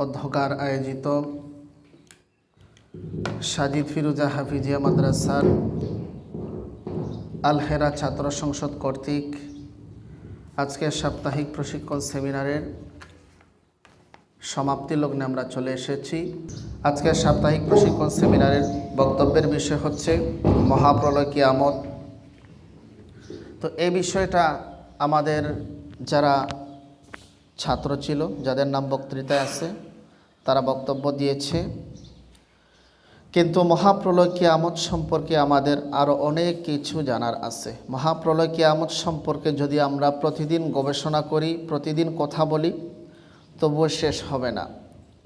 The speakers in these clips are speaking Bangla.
অধ্যকার আয়োজিত সাজিদ ফিরোজা হাফিজিয়া মাদ্রাসার আল হেরা ছাত্র সংসদ কর্তৃক আজকের সাপ্তাহিক প্রশিক্ষণ সেমিনারের সমাপ্তি লগ্নে আমরা চলে এসেছি। আজকের সাপ্তাহিক প্রশিক্ষণ সেমিনারের বক্তব্যের বিষয় হচ্ছে মহাপ্রলয় কিয়ামত। তো এই বিষয়টা আমাদের যারা ছাত্র ছিল, যাদের নাম বক্তৃতায় আছে, তারা বক্তব্য দিয়েছে, কিন্তু মহাপ্রলয় কিয়ামত সম্পর্কে আমাদের আরও অনেক কিছু জানার আছে। মহাপ্রলয় কিয়ামত সম্পর্কে যদি আমরা প্রতিদিন গবেষণা করি, প্রতিদিন কথা বলি, তবুও শেষ হবে না।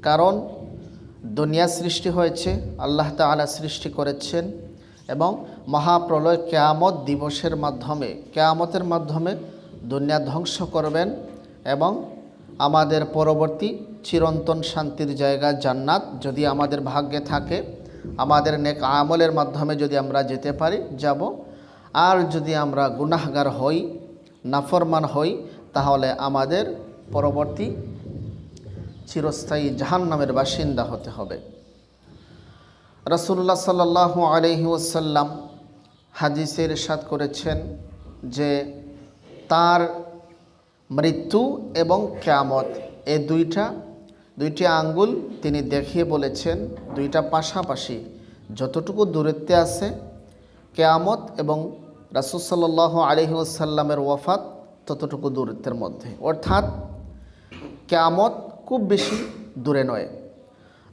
কারণ দুনিয়া সৃষ্টি হয়েছে, আল্লাহ তাআলা সৃষ্টি করেছেন, এবং মহাপ্রলয় কিয়ামত দিবসের মাধ্যমে, কিয়ামতের মাধ্যমে দুনিয়া ধ্বংস করবেন এবং আমাদের পরবর্তী চিরন্তন শান্তির জায়গা জান্নাত যদি আমাদের ভাগ্যে থাকে, আমাদের নেক আমলের মাধ্যমে যদি আমরা যেতে পারি যাব, আর যদি আমরা গুনাহগার হই, নাফরমান হই, তাহলে আমাদের পরবর্তী চিরস্থায়ী জাহান্নামের বাসিন্দা হতে হবে। রাসূলুল্লাহ সাল্লাল্লাহু আলাইহি ওয়াসাল্লাম হাদিসে ইরশাদ করেছেন যে তার মৃত্যু এবং কিয়ামত এই দুইটি আঙ্গুল তিনি দেখিয়ে বলেছেন, দুইটা পাশাপাশি যতটুকু দূরত্বে আছে কিয়ামত এবং রাসূল সাল্লাল্লাহু আলাইহি ওয়াসাল্লামের ওয়াফাত ততটুকু দূরত্বের মধ্যে, অর্থাৎ কিয়ামত খুব বেশি দূরে নয়।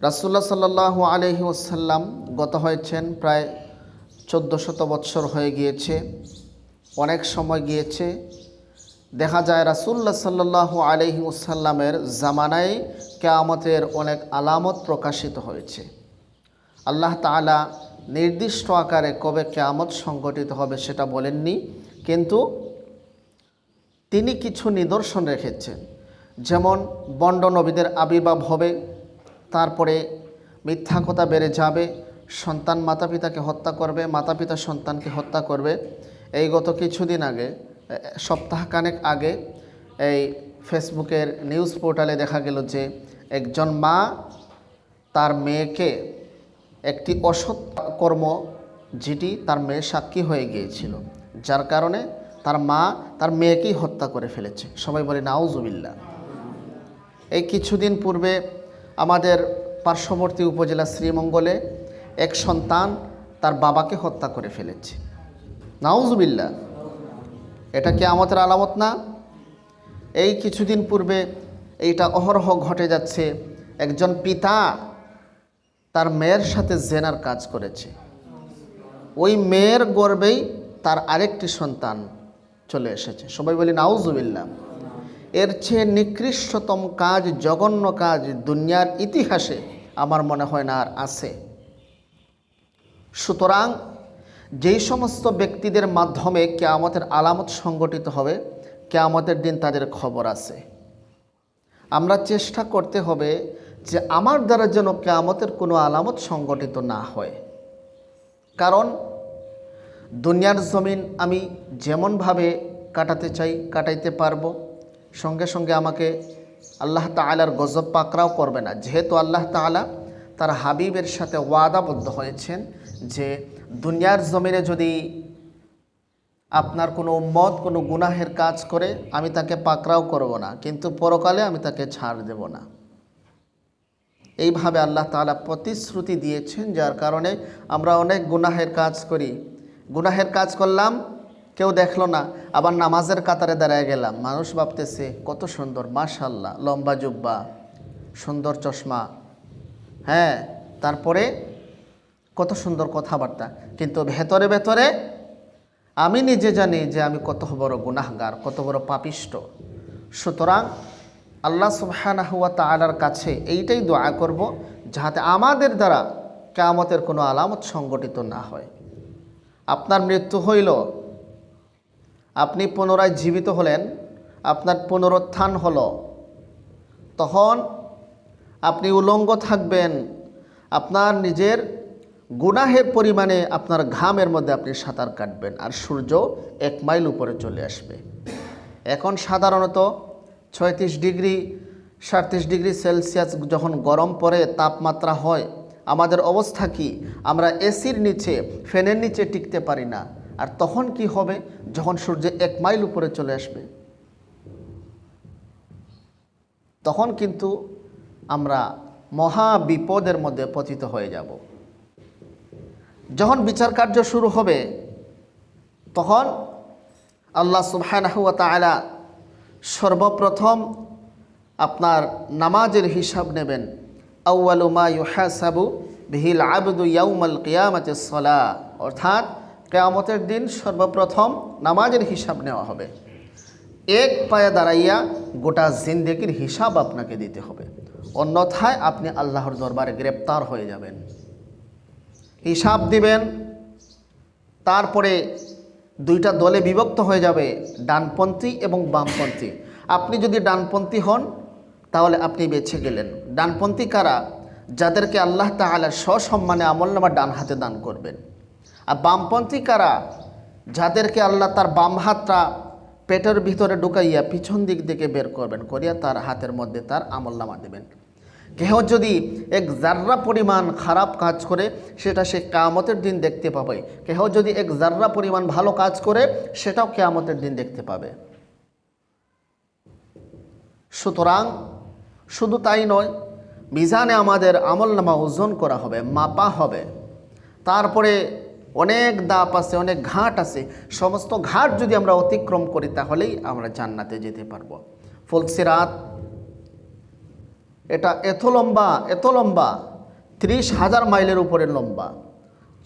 রাসূলুল্লাহ সাল্লাল্লাহু আলাইহি ওয়াসাল্লাম গত হয়েছেন প্রায় 1400 বৎসর হয়ে গিয়েছে, অনেক সময় গিয়েছে। দেখা যায় রাসূলুল্লাহ সাল্লাল্লাহু আলাইহি ওয়াসাল্লামের জামানায় কিয়ামতের অনেক আলামত প্রকাশিত হয়েছে। আল্লাহ তাআলা নির্দিষ্ট আকারে কবে কিয়ামত সংঘটিত হবে সেটা বলেননি, কিন্তু তিনি কিছু নিদর্শন রেখেছেন। যেমন বন্ড নবীদের আবির্ভাব হবে, তারপরে মিথ্যা কথা বেড়ে যাবে, সন্তান মাতা পিতাকে হত্যা করবে, মাতা পিতা সন্তানকে হত্যা করবে। এই গত কিছুদিন আগে, সপ্তাহখানেক আগে এই ফেসবুকের নিউজ পোর্টালে দেখা গেল যে একজন মা তার মেয়েকে একটি অসৎ কর্ম, যেটি তার মেয়ে সাক্ষী হয়ে গিয়েছিল, যার কারণে তার মা তার মেয়েকেই হত্যা করে ফেলেছে। সবাই বলে নাউজুবিল্লাহ। এই কিছুদিন পূর্বে আমাদের পার্শ্ববর্তী উপজেলা শ্রীমঙ্গলে এক সন্তান তার বাবাকে হত্যা করে ফেলেছে। নাউজুবিল্লাহ। এটা কিয়ামতের আলামত না? এই কিছুদিন পূর্বে এইটা অহরহ ঘটে যাচ্ছে, একজন পিতা তার মেয়ের সাথে জেনার কাজ করেছে, ওই মেয়ের গর্ভেই তার আরেকটি সন্তান চলে এসেছে। সবাই বলি নাউজুবিল্লাহ। এর চেয়ে নিকৃষ্টতম কাজ, জঘন্য কাজ দুনিয়ার ইতিহাসে আমার মনে হয় না আর আছে। সুতরাং যেই সমস্ত ব্যক্তিদের মাধ্যমে কিয়ামতের আলামত সংগঠিত হবে, কিয়ামতের দিন তাদের খবর আছে। আমরা চেষ্টা করতে হবে যে আমার দ্বারা যেন কিয়ামতের কোনো আলামত সংগঠিত না হয়। কারণ দুনিয়ার জমিন আমি যেমনভাবে কাটাতে চাই কাটাইতে পারবো, সঙ্গে সঙ্গে আমাকে আল্লাহ তাআলার গজব পাকড়াও করবে না, যেহেতু আল্লাহ তাআলা তার হাবিবের সাথে ওয়াদাবদ্ধ হয়েছেন যে দুনিয়ার জমিনে যদি আপনার কোনো উম্মত কোনো গুনাহের কাজ করে, আমি তাকে পাকড়াও করব না, কিন্তু পরকালে আমি তাকে ছাড় দেব না। এইভাবে আল্লাহ তাআলা প্রতিশ্রুতি দিয়েছেন, যার কারণে আমরা অনেক গুনাহের কাজ করি। গুনাহের কাজ করলাম, কেউ দেখলো না, আবার নামাজের কাতারে দাঁড়ায় গেলাম, মানুষ ভাবতেছে কত সুন্দর, মাশাআল্লাহ, লম্বা জুব্বা, সুন্দর চশমা, হ্যাঁ, তারপরে কত সুন্দর কথাবার্তা, কিন্তু ভেতরে ভেতরে আমি নিজে জানি যে আমি কত বড় গুনাহগার, কত বড় পাপিষ্ট। সুতরাং আল্লাহ সুবহানাহু ওয়া তাআলার কাছে এইটাই দোয়া করব, যাতে আমাদের দ্বারা কিয়ামতের কোনো আলামত সংগঠিত না হয়। আপনার মৃত্যু হইল, আপনি পুনরায় জীবিত হলেন, আপনার পুনরুত্থান হলো, তখন আপনি উলঙ্গ থাকবেন, আপনার নিজের গুনাহের পরিমাণে আপনার ঘামের মধ্যে আপনি সাঁতার কাটবেন, আর সূর্য 1 মাইল উপরে চলে আসবে। এখন সাধারণত 36 ডিগ্রি 37°C যখন গরম পড়ে, তাপমাত্রা হয়, আমাদের অবস্থা কি? আমরা এসির নিচে, ফ্যানের নিচে টিকতে পারি না। আর তখন কি হবে? যখন সূর্য 1 মাইল উপরে চলে আসবে, তখন কিন্তু আমরা মহা বিপদের মধ্যে পতিত হয়ে যাব। যখন বিচার কার্য শুরু হবে, তখন আল্লাহ সুবহানাহু ওয়া তাআলা সর্বপ্রথম আপনার নামাজের হিসাব নেবেন। আউয়ালু মা ইউহাসাবু বিহিল আবদু ইয়াউমাল কিয়ামাতিস সালাহ, অর্থাৎ কিয়ামতের দিন সর্বপ্রথম নামাজের হিসাব নেওয়া হবে। এক পায়ে দাঁড়াইয়া গোটা জিন্দেগির হিসাব আপনাকে দিতে হবে, অন্যথায় আপনি আল্লাহর দরবারে গ্রেপ্তার হয়ে যাবেন। হিসাব দিবেন, তারপরে দুইটা দলে বিভক্ত হয়ে যাবে, ডানপন্থী এবং বামপন্থী। আপনি যদি ডানপন্থী হন তাহলে আপনি বেঁচে গেলেন। ডানপন্থী কারা? যাদেরকে আল্লাহ তাআলা সসম্মানে আমলনামা ডান হাতে দান করবেন। আর বামপন্থী কারা? যাদেরকে আল্লাহ তার বাম হাতটা পেটের ভিতরে ঢুকাইয়া পিছন দিক থেকে বের করবেন, করিয়া তার হাতের মধ্যে তার আমলনামা দেবেন। কেহ যদি এক জাররা পরিমাণ খারাপ কাজ করে, সেটা সে কিয়ামতের দিন দেখতে পাবে। কেহ যদি এক জাররা পরিমাণ ভালো কাজ করে, সেটাও কিয়ামতের দিন দেখতে পাবে। সুতরাং শুধু তাই নয়, মিজানে আমাদের আমলনামা ওজন করা হবে, মাপা হবে। তারপরে অনেক ধাপ আছে, অনেক ঘাট আছে। সমস্ত ঘাট যদি আমরা অতিক্রম করি, তাহলেই আমরা জান্নাতে যেতে পারবো। ফুলসিরাত এটা এত লম্বা 30,000 মাইলের উপরে লম্বা।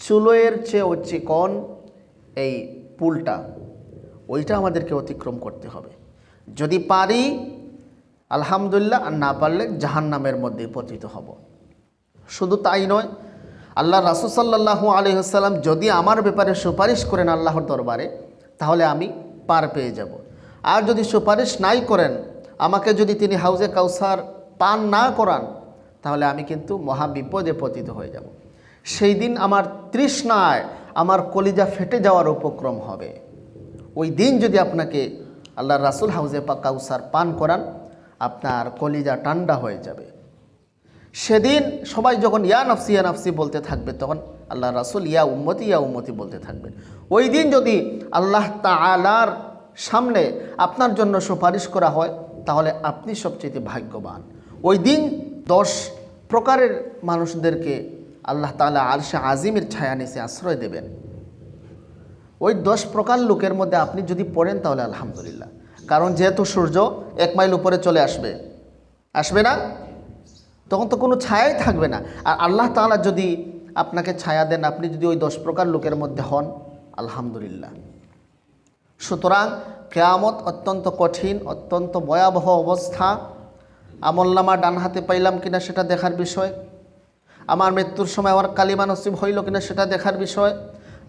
চুলোয়ের চেয়েও চিকন এই পুলটা, ওইটা আমাদেরকে অতিক্রম করতে হবে। যদি পারি আলহামদুলিল্লাহ, আর না পারলে জাহান্নামের মধ্যে পতিত হব। শুধু তাই নয়, আল্লাহ রাসূল সাল্লাল্লাহু আলাইহি ওয়াসাল্লাম যদি আমার ব্যাপারে সুপারিশ করেন আল্লাহর দরবারে, তাহলে আমি পার পেয়ে যাব। আর যদি সুপারিশ নাই করেন, আমাকে যদি তিনি হাউজে কাউসার পান না করান, তাহলে আমি কিন্তু মহা বিপদে পতিত হয়ে যাব। সেই দিন আমার তৃষ্ণায় আমার কলিজা ফেটে যাওয়ার উপক্রম হবে। ওই দিন যদি আপনাকে আল্লাহর রাসূল হাউজে কাউসার পান করান, আপনার কলিজা ঠান্ডা হয়ে যাবে। সেদিন সবাই যখন ইয়া নাফসি বলতে থাকবে, তখন আল্লাহ রাসূল ইয়া উম্মতি বলতে থাকবেন। ওই দিন যদি আল্লাহ তাআলার সামনে আপনার জন্য সুপারিশ করা হয়, তাহলে আপনি সবচেয়ে ভাগ্যবান। ওই দিন 10 প্রকারের মানুষদেরকে আল্লাহ তাআলা আরশে আজিমের ছায়া নিচে আশ্রয় দেবেন। ওই 10 প্রকার লোকের মধ্যে আপনি যদি পড়েন, তাহলে আলহামদুলিল্লাহ। কারণ যেহেতু সূর্য 1 মাইল উপরে চলে আসবে না, তখন তো কোনো ছায়াই থাকবে না। আর আল্লাহ তাআলা যদি আপনাকে ছায়া দেন, আপনি যদি ওই 10 প্রকার লোকের মধ্যে হন, আলহামদুলিল্লাহ। সুতরাং কিয়ামত অত্যন্ত কঠিন, অত্যন্ত ভয়াবহ অবস্থা। আমলনামা ডান হাতে পাইলাম কিনা সেটা দেখার বিষয়, আমার মৃত্যুর সময় আমার কালিমা নসিব হইল কিনা সেটা দেখার বিষয়,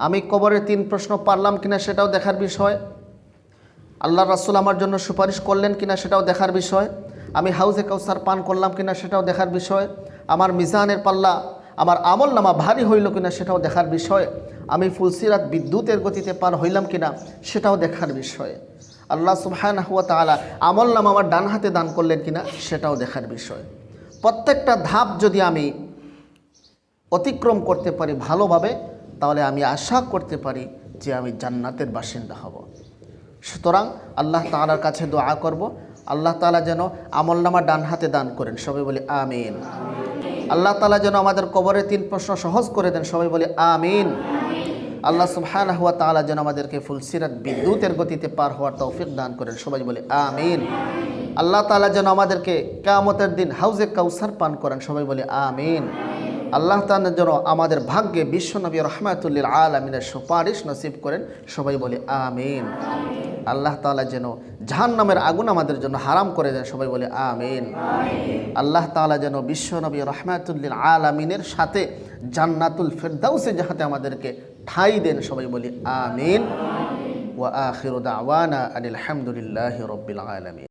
আমি কবরের 3 প্রশ্ন পারলাম কিনা সেটাও দেখার বিষয়, আল্লাহ রাসূল আমার জন্য সুপারিশ করলেন কিনা সেটাও দেখার বিষয়, আমি হাউজে কাউসার পান করলাম কিনা সেটাও দেখার বিষয়, আমার মিজানের পাল্লা, আমার আমলনামা ভারী হইল কিনা সেটাও দেখার বিষয়, আমি ফুলসিরাত বিদ্যুতের গতিতে পার হইলাম কিনা সেটাও দেখার বিষয়, আল্লাহ সুবহানাহু ওয়া তাআলা আমলনামা আমার ডান হাতে দান করলেন কিনা সেটাও দেখার বিষয়। প্রত্যেকটা ধাপ যদি আমি অতিক্রম করতে পারি ভালোভাবে, তাহলে আমি আশা করতে পারি যে আমি জান্নাতের বাসিন্দা হব। সুতরাং আল্লাহ তাআলার কাছে দোয়া করব, আল্লাহ তাআলা যেন আমলনামা ডান হাতে দান করেন। সবাই বলি আমিন। আল্লাহ তাআলা যেন আমাদের কবরের 3 প্রশ্ন সহজ করে দেন। সবাই বলি আমিন। আল্লাহ সুবহানাহু ওয়া তাআলা যেন আমাদেরকে ফুলসিরাত বিদ্যুতের গতিতে পার হওয়ার তৌফিক দান করেন। সবাই বলি আমিন। আল্লাহ তাআলা যেন আমাদেরকে কিয়ামতের দিন হাউজে কাউসার পান করেন। সবাই বলি আমিন। আল্লাহ তাআলা যেন আমাদের ভাগ্যে বিশ্বনবী রাহমাতুল লিল আলামিনের সুপারিশ নসিব করেন। সবাই বলি আমিন। আল্লাহ তাআলা যেন জাহান্নামের আগুন আমাদের জন্য হারাম করে দেন। সবাই বলি আমিন। আল্লাহ তাআলা যেন বিশ্বনবী রাহমাতুল লিল আলামিনের সাথে জান্নাতুল ফিরদাউসে যাহাতে আমাদেরকে ঠাঁই দেন। সবাই বলি আমিন। ওয়া আখিরু দাওয়ানা আনিল হামদুলিল্লাহি রাব্বিল আলামিন।